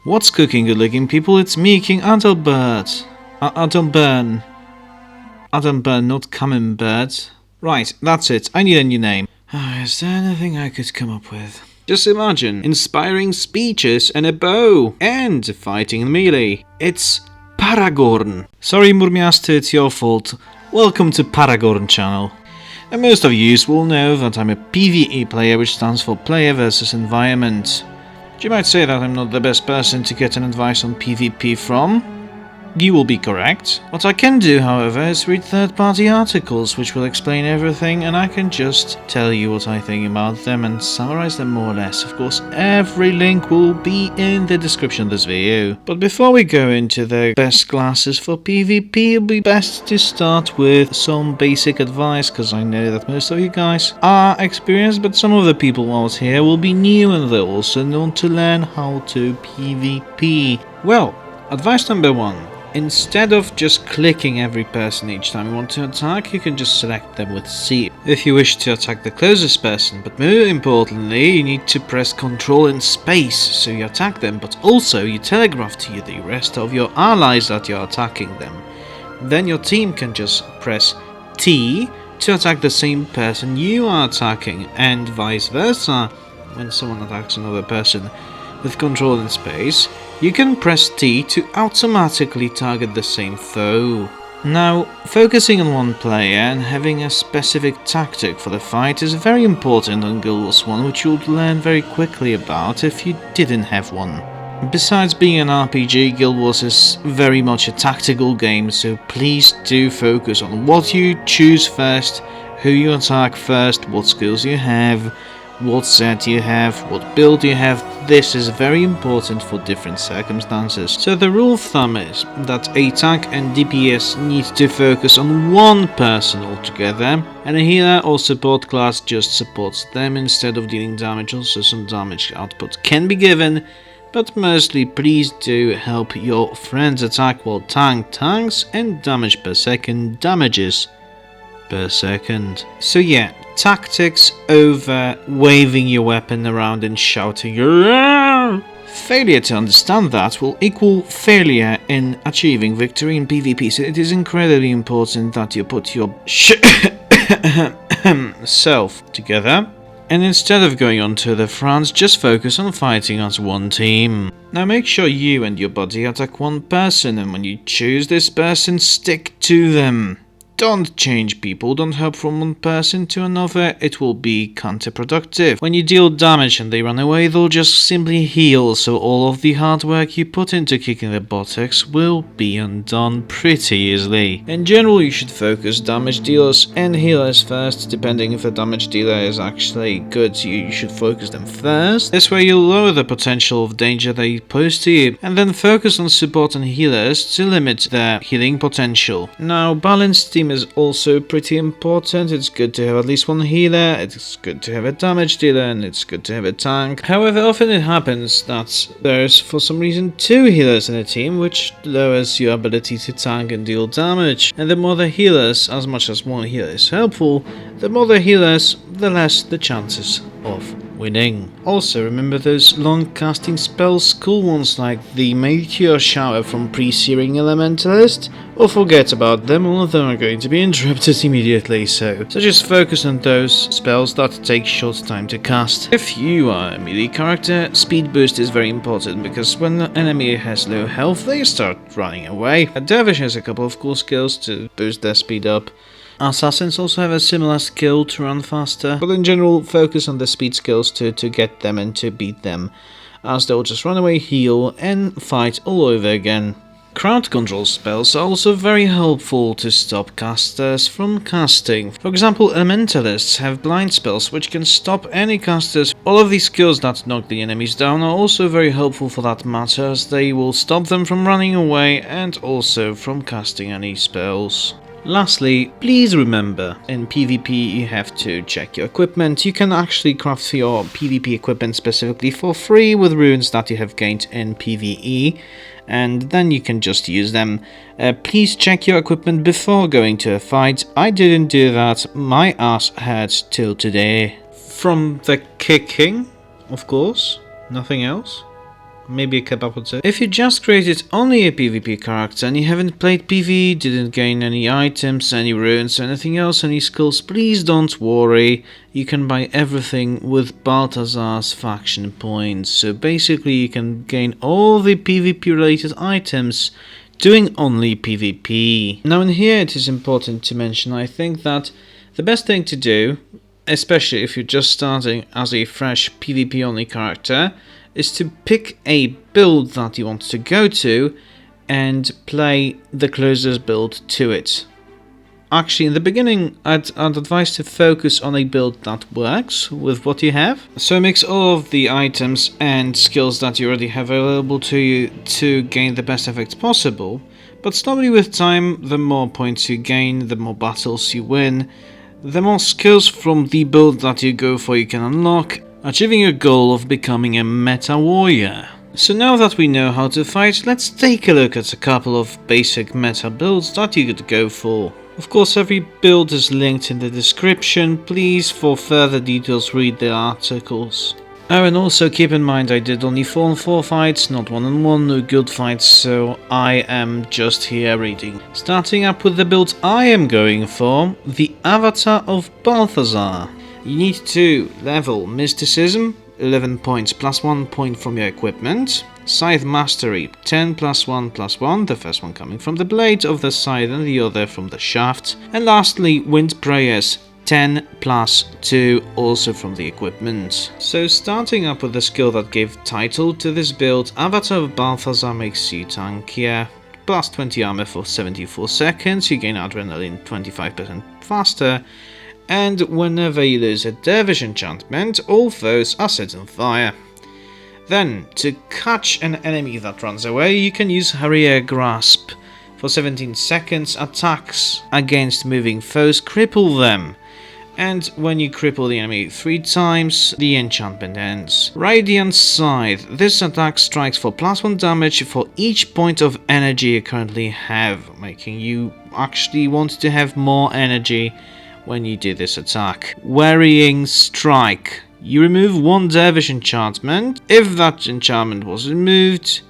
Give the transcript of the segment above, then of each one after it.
What's cooking, good looking people? It's me, King Adalbert. Adalburn, not Camembert. Right, that's it. I need a new name. Is there anything I could come up with? Just imagine inspiring speeches and a bow and fighting in melee. It's Paragorn. Sorry, Murmiaster, it's your fault. Welcome to Paragorn channel. And most of you will know that I'm a PvE player, which stands for Player versus Environment. You might say that I'm not the best person to get an advice on PvP from. You will be correct. What I can do, however, is read third-party articles which will explain everything, and I can just tell you what I think about them and summarize them more or less. Of course, every link will be in the description of this video. But before we go into the best classes for PvP, it will be best to start with some basic advice, because I know that most of you guys are experienced, but some of the people out here will be new and they also want to learn how to PvP. Well, advice number 1. Instead of just clicking every person each time you want to attack, you can just select them with C if you wish to attack the closest person, but more importantly, you need to press Ctrl and space so you attack them, but also you telegraph to the rest of your allies that you're attacking them. Then your team can just press T to attack the same person you are attacking, and vice versa. When someone attacks another person with Ctrl and space, you can press T to automatically target the same foe. Now, focusing on one player and having a specific tactic for the fight is very important on Guild Wars 1, which you would learn very quickly about if you didn't have one. Besides being an RPG, Guild Wars is very much a tactical game, so please do focus on what you choose first, who you attack first, what skills you have, what set you have, what build you have. This is very important for different circumstances. So the rule of thumb is that ATAC and DPS need to focus on one person altogether, and a healer or support class just supports them instead of dealing damage. Also some damage output can be given, but mostly please do help your friends attack while tanks and damage per second damages per second. So yeah, tactics over waving your weapon around and shouting. Failure to understand that will equal failure in achieving victory in PvP, so it is incredibly important that you put your self together, and instead of going on to the front, just focus on fighting as one team. Now make sure you and your buddy attack one person, and when you choose this person, stick to them. Don't change people, don't hop from one person to another, it will be counterproductive. When you deal damage and they run away, they'll just simply heal, so all of the hard work you put into kicking their buttocks will be undone pretty easily. In general, you should focus damage dealers and healers first, depending if the damage dealer is actually good, you should focus them first. This way you'll lower the potential of danger they pose to you, and then focus on support and healers to limit their healing potential. Now, balanced team is also pretty important. It's good to have at least one healer, it's good to have a damage dealer, and it's good to have a tank. However, often it happens that there's for some reason 2 healers in a team, which lowers your ability to tank and deal damage. And the more the healers, as much as one healer is helpful, the more the healers, the less the chances of winning. Also, remember those long casting spells, cool ones like the Meteor Shower from pre-searing Elementalist? Or forget about them, all of them are going to be interrupted immediately, so just focus on those spells that take short time to cast. If you are a melee character, speed boost is very important, because when the enemy has low health, they start running away. A Dervish has a couple of cool skills to boost their speed up. Assassins also have a similar skill to run faster, but in general focus on the speed skills to get them and to beat them, as they'll just run away, heal, and fight all over again. Crowd control spells are also very helpful to stop casters from casting. For example, Elementalists have blind spells which can stop any casters. All of these skills that knock the enemies down are also very helpful for that matter, as they will stop them from running away and also from casting any spells. Lastly, please remember, in PvP you have to check your equipment. You can actually craft your PvP equipment specifically for free with runes that you have gained in PvE, and then you can just use them. Please check your equipment before going to a fight. I didn't do that, my ass hurts till today. From the kicking, of course, nothing else. maybe a kebab or two. If you just created only a PvP character and you haven't played PvE, didn't gain any items, any runes, anything else, any skills, please don't worry. You can buy everything with Balthazar's faction points. So basically you can gain all the PvP related items doing only PvP. Now in here it is important to mention, I think that the best thing to do, especially if you're just starting as a fresh PvP only character, is to pick a build that you want to go to and play the closest build to it. Actually, in the beginning, I'd advise to focus on a build that works with what you have. So mix all of the items and skills that you already have available to you to gain the best effects possible. But slowly with time, the more points you gain, the more battles you win, the more skills from the build that you go for you can unlock, achieving your goal of becoming a meta warrior. So now that we know how to fight, let's take a look at a couple of basic meta builds that you could go for. Of course, every build is linked in the description. Please, for further details, read the articles. Oh, and also keep in mind I did only 4-on-4 fights, not 1-on-1, no guild fights, so I am just here reading. Starting up with the build I am going for, the Avatar of Balthazar. You need to level Mysticism, 11 points plus 1 point from your equipment. Scythe Mastery, 10 plus 1 plus 1, the first one coming from the blade of the scythe and the other from the shaft. And lastly, Wind Prayers, 10 plus 2, also from the equipment. So starting up with the skill that gave title to this build, Avatar of Balthazar makes you tankier. Plus 20 armor for 74 seconds, you gain adrenaline 25% faster. And whenever you lose a Dervish enchantment, all foes are set on fire. Then, to catch an enemy that runs away, you can use Warior Grasp. For 17 seconds, attacks against moving foes cripple them. And when you cripple the enemy 3 times, the enchantment ends. Radiant Scythe. This attack strikes for plus 1 damage for each point of energy you currently have, making you actually want to have more energy when you do this attack. Wearying Strike. You remove 1 Dervish enchantment. If that enchantment was removed,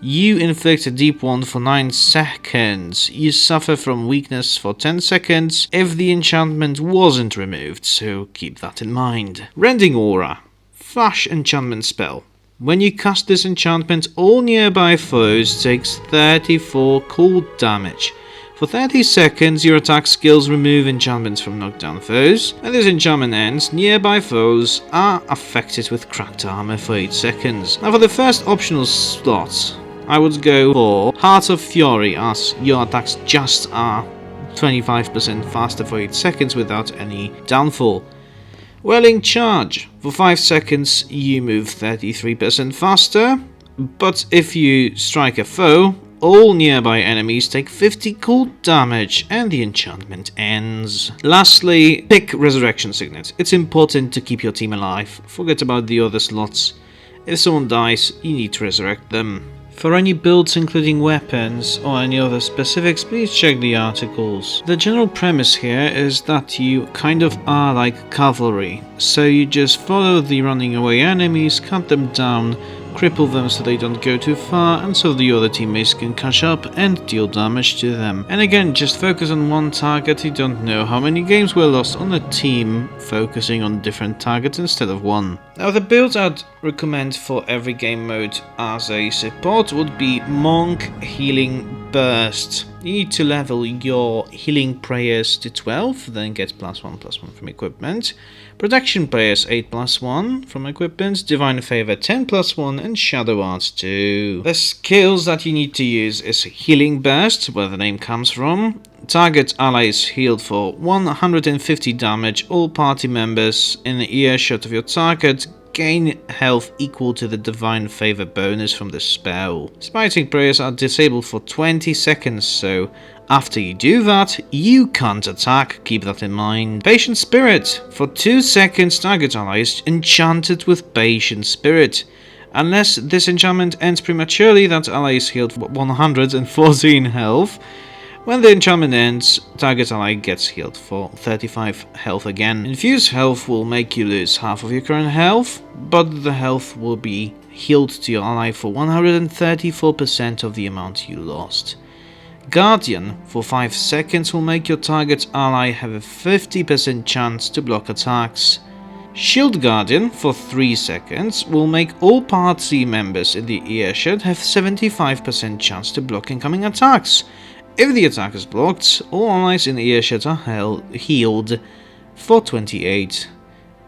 you inflict a deep wound for 9 seconds. You suffer from weakness for 10 seconds if the enchantment wasn't removed, so keep that in mind. Rending Aura. Flash enchantment spell. When you cast this enchantment, all nearby foes takes 34 cold damage. For 30 seconds, your attack skills remove enchantments from knockdown foes. When this enchantment ends, nearby foes are affected with cracked armor for 8 seconds. Now for the first optional slot, I would go for Heart of Fury, as your attacks just are 25% faster for 8 seconds without any downfall. Whirling Charge. For 5 seconds, you move 33% faster, but if you strike a foe, all nearby enemies take 50 cold damage and the enchantment ends. Lastly, pick Resurrection Signet. It's important to keep your team alive. Forget about the other slots. If someone dies, you need to resurrect them. For any builds including weapons or any other specifics, please check the articles. The general premise here is that you kind of are like cavalry, so you just follow the running away enemies, cut them down, cripple them so they don't go too far, and so the other teammates can catch up and deal damage to them. And again, just focus on one target. You don't know how many games were lost on a team focusing on different targets instead of one. Now the build I'd recommend for every game mode as a support would be Monk Healing Burst. You need to level your Healing Prayers to 12, then get +1/+1 from equipment. Protection Prayers 8+1 from equipment, Divine Favor 10+1 and Shadow Arts 2. The skills that you need to use is Healing Burst, where the name comes from. Target ally is healed for 150 damage. All party members in the earshot of your target gain health equal to the Divine Favor bonus from the spell. Smiting Prayers are disabled for 20 seconds, so after you do that, you can't attack, keep that in mind. Patient Spirit. For 2 seconds, target ally is enchanted with Patient Spirit. Unless this enchantment ends prematurely, that ally is healed for 114 health. When the enchantment ends, target ally gets healed for 35 health again. Infused health will make you lose half of your current health, but the health will be healed to your ally for 134% of the amount you lost. Guardian for 5 seconds will make your target ally have a 50% chance to block attacks. Shield Guardian for 3 seconds will make all party members in the earshot have 75% chance to block incoming attacks. If the attack is blocked, all allies in the earshot are healed for 28,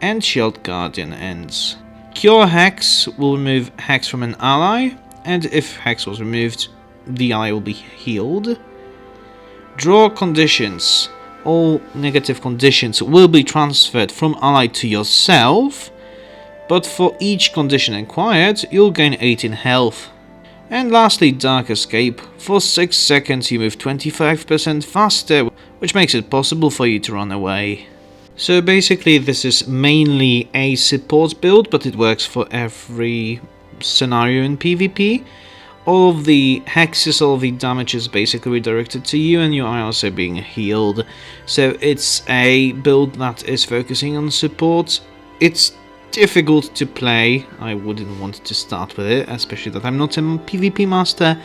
and Shield Guardian ends. Cure Hex will remove Hex from an ally, and if Hex was removed, the ally will be healed. Draw Conditions. All negative conditions will be transferred from ally to yourself, but for each condition acquired, you'll gain 18 health. And lastly, Dark Escape. For 6 seconds you move 25% faster, which makes it possible for you to run away. So basically this is mainly a support build, but it works for every scenario in PvP. All of the hexes, all of the damage is basically redirected to you, and you are also being healed. So it's a build that is focusing on support. It's difficult to play. I wouldn't want to start with it, especially that I'm not a PvP master.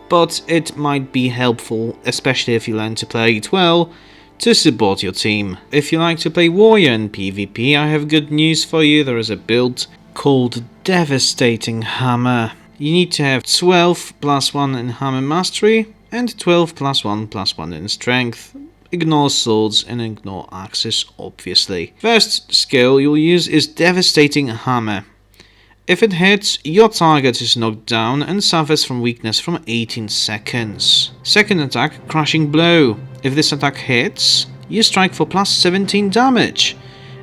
But it might be helpful, especially if you learn to play it well, to support your team. If you like to play Warrior in PvP, I have good news for you. There is a build called Devastating Hammer. You need to have 12 plus 1 in Hammer Mastery and 12 plus 1 in Strength. Ignore swords and ignore axes, obviously. First skill you'll use is Devastating Hammer. If it hits, your target is knocked down and suffers from weakness from 18 seconds. Second attack, Crushing Blow. If this attack hits, you strike for plus 17 damage.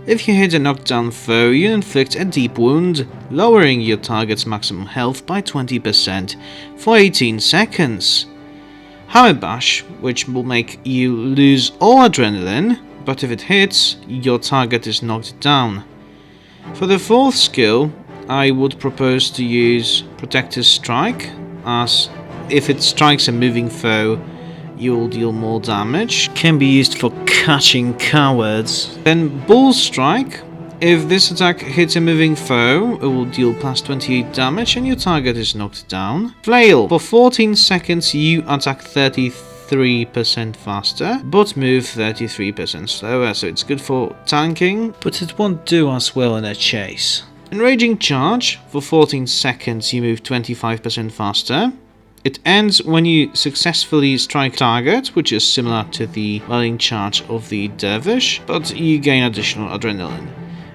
If you hit a knockdown foe, you inflict a deep wound, lowering your target's maximum health by 20% for 18 seconds. Hammer Bash, which will make you lose all adrenaline, but if it hits, your target is knocked down. For the fourth skill, I would propose to use Protector's Strike, as if it strikes a moving foe, you'll deal more damage. Can be used for catching cowards. Then Bull Strike. If this attack hits a moving foe, it will deal plus 28 damage and your target is knocked down. Flail. For 14 seconds you attack 33% faster, but move 33% slower, so it's good for tanking, but it won't do as well in a chase. Enraging Charge. For 14 seconds you move 25% faster. It ends when you successfully strike target, which is similar to the Welling Charge of the Dervish, but you gain additional adrenaline.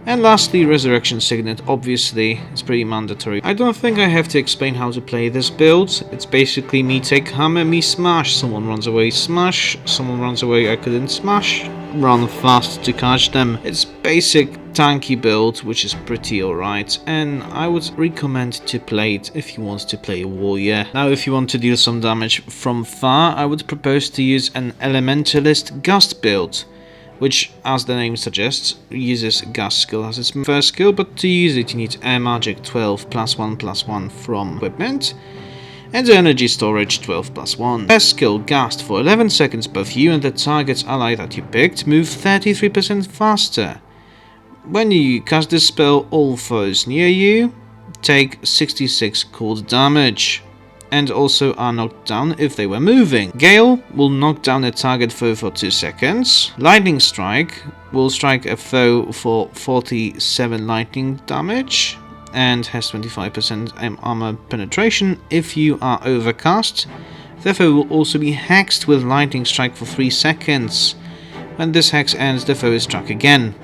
And lastly, Resurrection Signet. Obviously, it's pretty mandatory. I don't think I have to explain how to play this build. It's basically me take hammer, me smash. Someone runs away, smash. Someone runs away, I couldn't smash. Run fast to catch them. It's basic tanky build, which is pretty alright, and I would recommend to play it if you want to play a warrior. Now, if you want to deal some damage from far, I would propose to use an Elementalist Gust build, which, as the name suggests, uses Gust skill as its first skill, but to use it you need Air Magic 12 +1/+1 from equipment, and Energy Storage 12 +1. First skill, Gust. For 11 seconds both you and the target's ally that you picked move 33% faster. When you cast this spell, all foes near you take 66 cold damage, and also are knocked down if they were moving. Gale will knock down a target foe for 2 seconds. Lightning Strike will strike a foe for 47 lightning damage, and has 25% armor penetration. If you are overcast, the foe will also be hexed with Lightning Strike for 3 seconds. When this hex ends, the foe is struck again.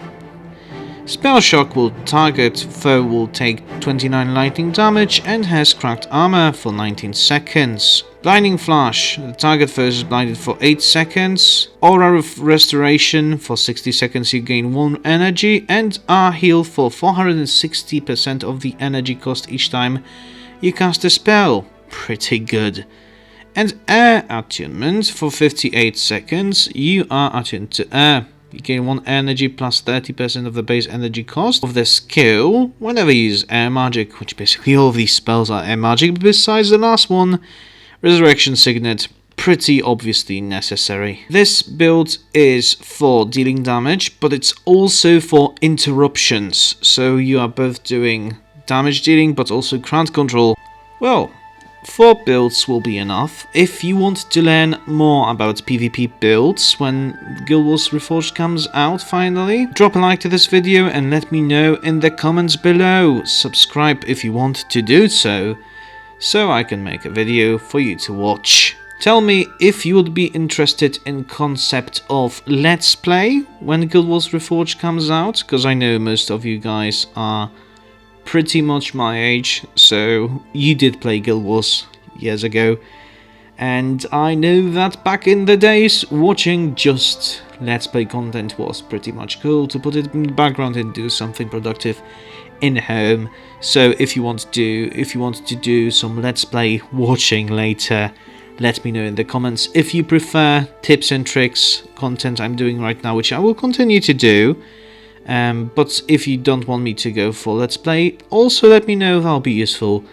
Spell Shock will target foe will take 29 lightning damage and has cracked armor for 19 seconds. Blinding Flash. The target foe is blinded for 8 seconds. Aura of Restoration. For 60 seconds you gain 1 energy and are healed for 460% of the energy cost each time you cast a spell. Pretty good. And Air Attunement. For 58 seconds you are attuned to air. You gain 1 energy plus 30% of the base energy cost of the skill whenever you use Air Magic, which basically all of these spells are Air Magic besides the last one. Resurrection Signet, pretty obviously necessary. This build is for dealing damage, but it's also for interruptions, so you are both doing damage dealing, but also crowd control. Well, 4 builds will be enough. If you want to learn more about PvP builds when Guild Wars Reforged comes out finally, drop a like to this video and let me know in the comments below. Subscribe if you want to do so I can make a video for you to watch. Tell me if you would be interested in concept of Let's Play when Guild Wars Reforged comes out, because I know most of you guys are pretty much my age, so you did play Guild Wars years ago, and I know that back in the days watching just Let's Play content was pretty much cool to put it in the background and do something productive in home. So if you want to do some Let's Play watching later, let me know in the comments. If you prefer tips and tricks content I'm doing right now, which I will continue to do, but if you don't want me to go for Let's Play, also let me know. That'll be useful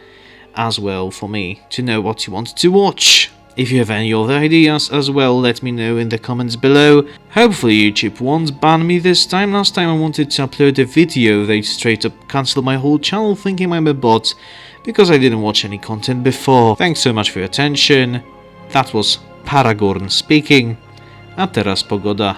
as well for me to know what you want to watch. If you have any other ideas as well, let me know in the comments below. Hopefully YouTube won't ban me this time. Last time I wanted to upload a video, they straight up cancelled my whole channel thinking I'm a bot because I didn't watch any content before. Thanks so much for your attention. That was Paragorn speaking. A teraz pogoda.